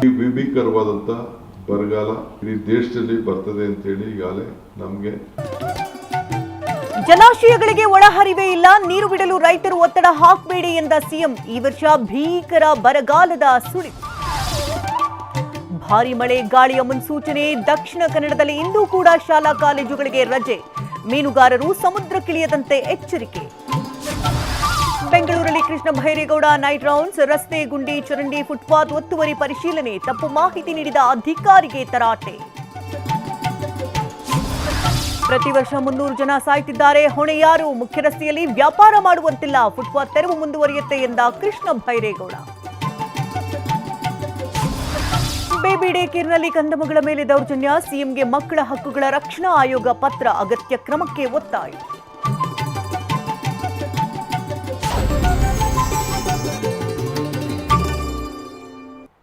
ಭೀಕರವಾದಂತ ಬರಗಾಲ ಇಡೀ ದೇಶದಲ್ಲಿ ಬರ್ತದೆ ಅಂತ ಹೇಳಿ ಈಗಾಗಲೇ ನಮಗೆ ಜಲಾಶಯಗಳಿಗೆ ಒಳಹರಿವೇ ಇಲ್ಲ, ನೀರು ಬಿಡಲು ರೈತರು ಒತ್ತಡ ಹಾಕಬೇಡಿ ಎಂದ ಸಿಎಂ. ಈ ವರ್ಷ ಭೀಕರ ಬರಗಾಲದ ಸುಳಿವು. ಭಾರಿ ಮಳೆ ಗಾಳಿಯ ಮುನ್ಸೂಚನೆ. ದಕ್ಷಿಣ ಕನ್ನಡದಲ್ಲಿ ಇಂದು ಕೂಡ ಶಾಲಾ ಕಾಲೇಜುಗಳಿಗೆ ರಜೆ. ಮೀನುಗಾರರು ಸಮುದ್ರಕ್ಕಿಳಿಯದಂತೆ ಎಚ್ಚರಿಕೆ. ಬೆಂಗಳೂರಲ್ಲಿ ಕೃಷ್ಣ ಭೈರೇಗೌಡ ನೈಟ್ ರೌಂಡ್ಸ್. ರಸ್ತೆ, ಗುಂಡಿ, ಚರಂಡಿ, ಫುಟ್ಪಾತ್ ಒತ್ತುವರಿ ಪರಿಶೀಲನೆ. ತಪ್ಪು ಮಾಹಿತಿ ನೀಡಿದ ಅಧಿಕಾರಿಗೆ ತರಾಟೆ. ಪ್ರತಿ ವರ್ಷ 300 ಜನ ಸಾಯ್ತಿದ್ದಾರೆ, ಹೊಣೆ ಯಾರು? ಮುಖ್ಯ ರಸ್ತೆಯಲ್ಲಿ ವ್ಯಾಪಾರ ಮಾಡುವಂತಿಲ್ಲ, ಫುಟ್ಪಾತ್ ತೆರವು ಮುಂದುವರಿಯುತ್ತೆ ಎಂದ ಕೃಷ್ಣ ಭೈರೇಗೌಡ. ಬೇಬಿ ಡೇ ಕೇರ್ನಲ್ಲಿ ಕಂದಮಗಳ ಮೇಲೆ ದೌರ್ಜನ್ಯ. ಸಿಎಂಗೆ ಮಕ್ಕಳ ಹಕ್ಕುಗಳ ರಕ್ಷಣಾ ಆಯೋಗ ಪತ್ರ. ಅಗತ್ಯ ಕ್ರಮಕ್ಕೆ ಒತ್ತಾಯ.